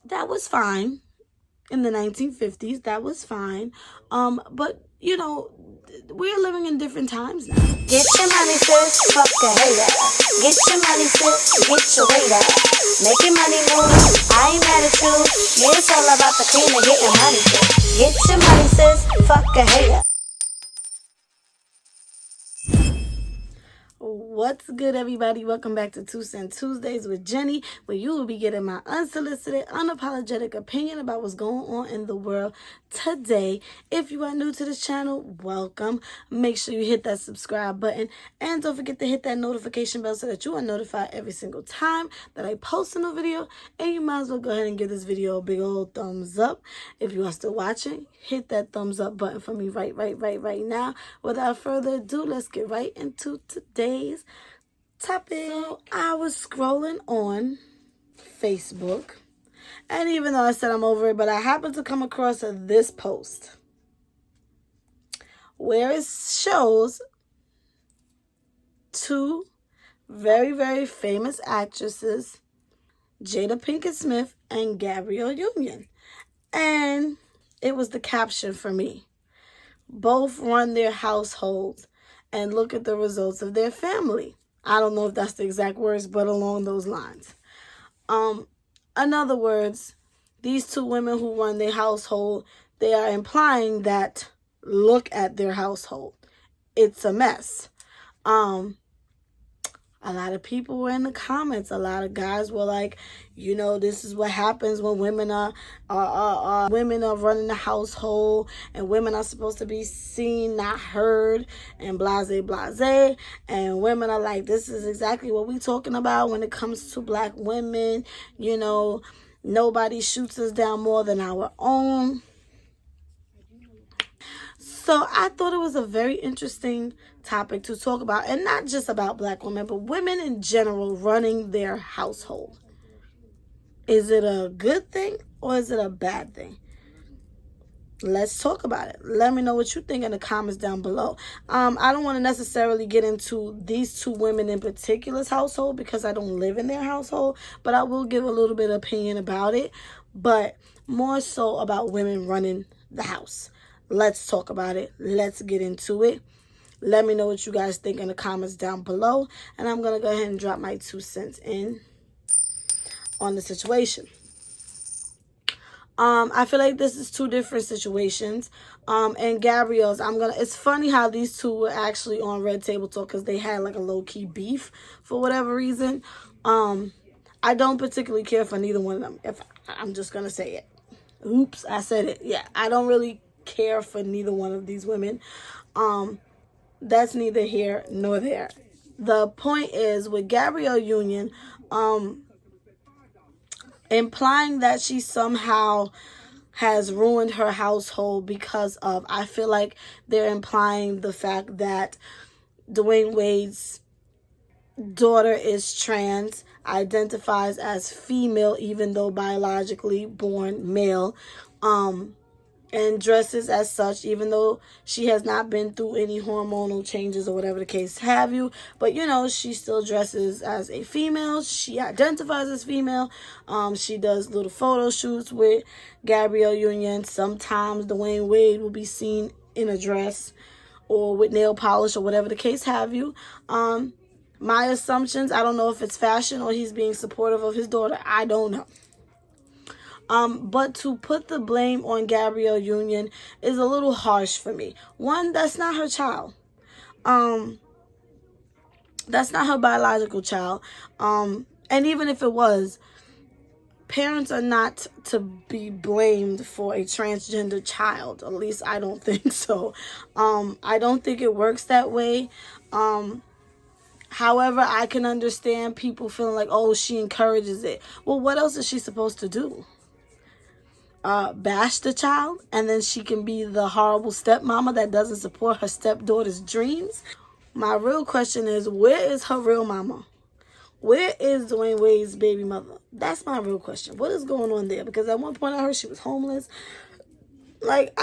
that was fine in the 1950s. That was fine. But you know, we're living in different times now. Get your money, sis, fuck a hater. Get your money, sis, get your weight up. Make your money move, I ain't mad at you. Yeah, it's all about the cream and getting money, sis. Get your money, sis, fuck a hater. What's good, everybody? Welcome back to 2 Cent Tuesdays with Jenny, where you will be getting my unsolicited, unapologetic opinion about what's going on in the world today. If you are new to this channel, welcome. Make sure you hit that subscribe button and don't forget to hit that notification bell so that you are notified every single time that I post a new video. And you might as well go ahead and give this video a big old thumbs up. If you are still watching, hit that thumbs up button for me right now. Without further ado, let's get right into today's topic. So I was scrolling on Facebook, and even though I said I'm over it, but I happened to come across this post where it shows two very famous actresses, Jada Pinkett Smith and Gabrielle Union, and it was the caption for me: both run their households and look at the results of their family. I don't know if that's the exact words, but along those lines. In other words, these two women who run their household, they are implying that look at their household. It's a mess. A lot of people were in the comments. A lot of guys were like, you know, this is what happens when women are running the household, and women are supposed to be seen, not heard, and blase. And women are like, this is exactly what we talking about when it comes to black women. You know, nobody shoots us down more than our own. So I thought it was a very interesting topic to talk about, and not just about black women, but women in general running their household. Is it a good thing or is it a bad thing? Let's talk about it. Let me know what you think in the comments down below. I don't want to necessarily get into these two women in particular's household because I don't live in their household, but I will give a little bit of opinion about it, but more so about women running the house. Let's talk about it. Let's get into it. Let me know what you guys think in the comments down below, and I'm going to go ahead and drop my 2 cents in on the situation. I feel like this is two different situations. And Gabrielle's, it's funny how these two were actually on Red Table Talk because they had like a low-key beef for whatever reason. I don't particularly care for neither one of them. If I'm just going to say it. Oops, I said it. Yeah, I don't really care for neither one of these women. That's neither here nor there. The point is with Gabrielle Union, implying that she somehow has ruined her household because of, I feel like they're implying the fact that Dwayne Wade's daughter is trans, identifies as female even though biologically born male, and dresses as such even though she has not been through any hormonal changes or whatever the case have you. But you know, she still dresses as a female. She identifies as female. She does little photo shoots with Gabrielle Union. Sometimes Dwayne Wade will be seen in a dress or with nail polish or whatever the case have you. My assumptions, I don't know if it's fashion or he's being supportive of his daughter. I don't know. But to put the blame on Gabrielle Union is a little harsh for me. One, that's not her child. That's not her biological child. And even if it was, parents are not to be blamed for a transgender child. At least I don't think so. I don't think it works that way. However, I can understand people feeling like, oh, she encourages it. Well, what else is she supposed to do? Bash the child and then she can be the horrible stepmama that doesn't support her stepdaughter's dreams? My real question is, where is her real mama? Where is Dwayne Wade's baby mother? That's my real question. What is going on there? Because at one point I heard she was homeless. Like,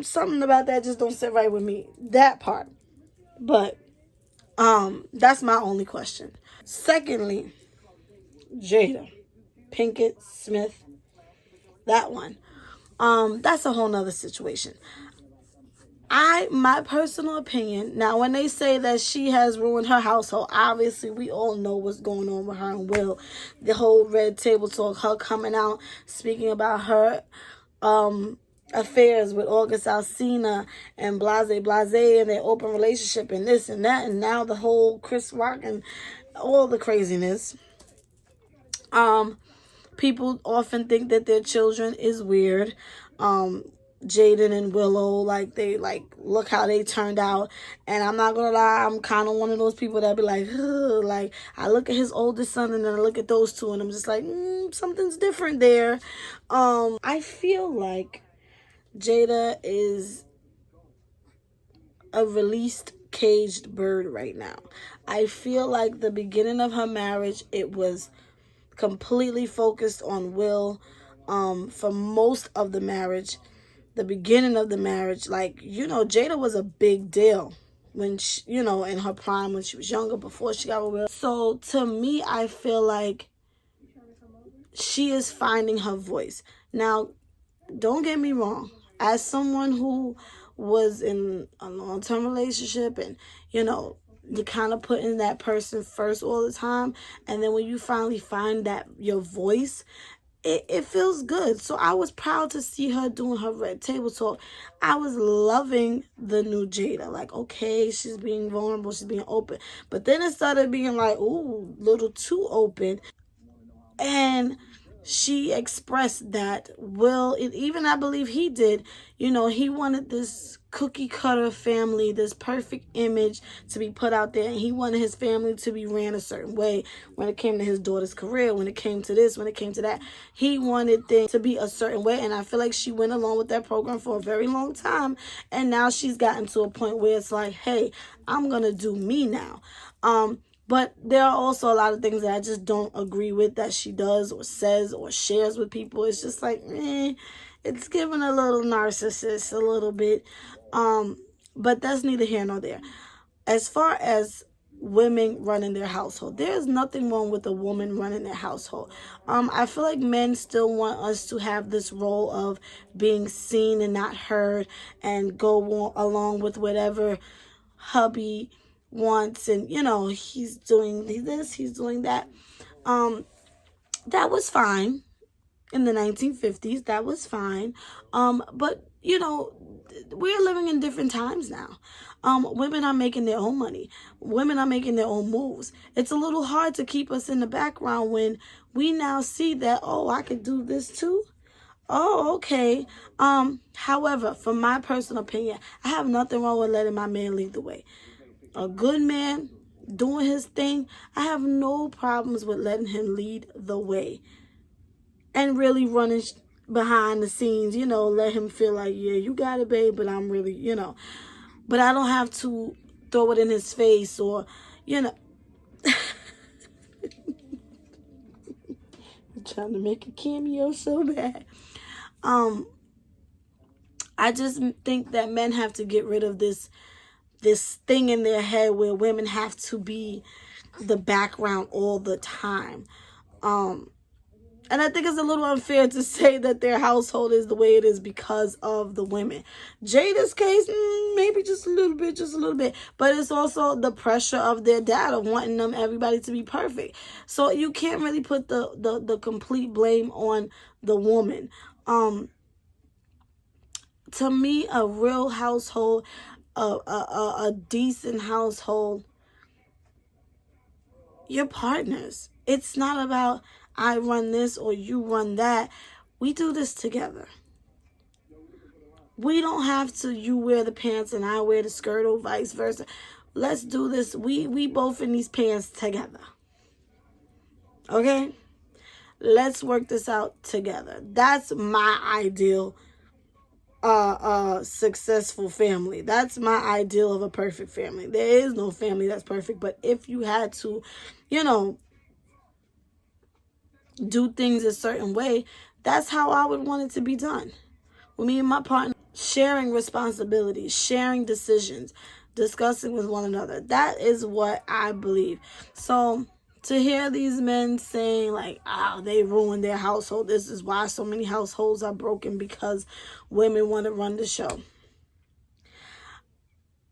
something about that just don't sit right with me. That part. But that's my only question. Secondly, Jada Pinkett Smith that one. That's a whole nother situation. My personal opinion, now when they say that she has ruined her household, obviously we all know what's going on with her and Will. The whole red table talk, her coming out speaking about her affairs with August Alsina and blase and their open relationship and this and that, and now the whole Chris Rock and all the craziness. People often think that their children is weird. Jaden and Willow, like, they, like, look how they turned out. And I'm not gonna lie, I'm kind of one of those people that be like, ugh, like, I look at his oldest son and then I look at those two and I'm just like, something's different there. I feel like Jada is a released caged bird right now. I feel like the beginning of her marriage, it was completely focused on Will. For most of the marriage, the beginning of the marriage, like, Jada was a big deal when she, in her prime, when she was younger, before she got with Will. So to me, I feel like she is finding her voice. Now, don't get me wrong. As someone who was in a long-term relationship and, you kind of putting that person first all the time. And then when you finally find that your voice, it feels good. So I was proud to see her doing her red table talk. I was loving the new Jada. Like, okay, she's being vulnerable, she's being open. But then it started being like, ooh, little too open. And she expressed that Will, even I believe he did, he wanted this cookie cutter family, this perfect image to be put out there. And he wanted his family to be ran a certain way when it came to his daughter's career, when it came to this, when it came to that. He wanted things to be a certain way. And I feel like she went along with that program for a very long time. And now she's gotten to a point where it's like, hey, I'm going to do me now. But there are also a lot of things that I just don't agree with that she does or says or shares with people. It's just like, it's giving a little narcissist a little bit. But that's neither here nor there. As far as women running their household, there's nothing wrong with a woman running their household. I feel like men still want us to have this role of being seen and not heard and go along with whatever hubby wants, and he's doing this, he's doing that. That was fine in the 1950s. That was fine. But we're living in different times now. Women are making their own money. Women are making their own moves. It's a little hard to keep us in the background when we now see that, oh, I could do this too. Oh, okay. However, from my personal opinion, I have nothing wrong with letting my man lead the way. A good man doing his thing, I have no problems with letting him lead the way. And really running behind the scenes, let him feel like, yeah, you got it, babe, but I'm really, But I don't have to throw it in his face or, I'm trying to make a cameo so bad. I just think that men have to get rid of this thing in their head where women have to be the background all the time. And I think it's a little unfair to say that their household is the way it is because of the women. Jada's case, maybe just a little bit. But it's also the pressure of their dad of wanting everybody to be perfect. So you can't really put the complete blame on the woman. To me, a real household, a decent household, you're partners. It's not about I run this or you run that. We do this together. We don't have to, you wear the pants and I wear the skirt or vice versa. Let's do this. We both in these pants together. Okay? Let's work this out together. That's my ideal successful family. That's my ideal of a perfect family. There is no family that's perfect, but if you had to, do things a certain way, that's how I would want it to be done. With me and my partner, sharing responsibilities, sharing decisions, discussing with one another. That is what I believe. So to hear these men saying like, oh, they ruined their household. This is why so many households are broken, because women want to run the show.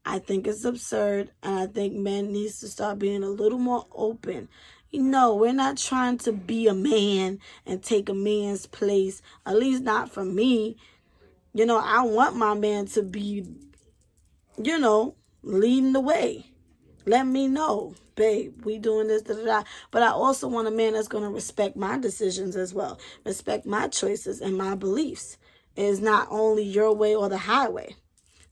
I think it's absurd, and I think men needs to start being a little more open. We're not trying to be a man and take a man's place, at least not for me. I want my man to be, leading the way. Let me know, babe, we doing this, da, da, da. But I also want a man that's going to respect my decisions as well, respect my choices and my beliefs. It's not only your way or the highway.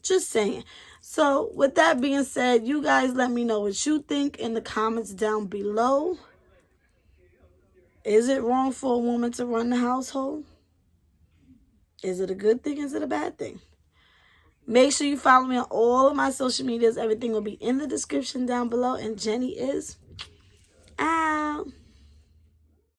Just saying. So with that being said, you guys let me know what you think in the comments down below. Is it wrong for a woman to run the household? Is it a good thing? Is it a bad thing? Make sure you follow me on all of my social medias. Everything will be in the description down below. And Jenny is out.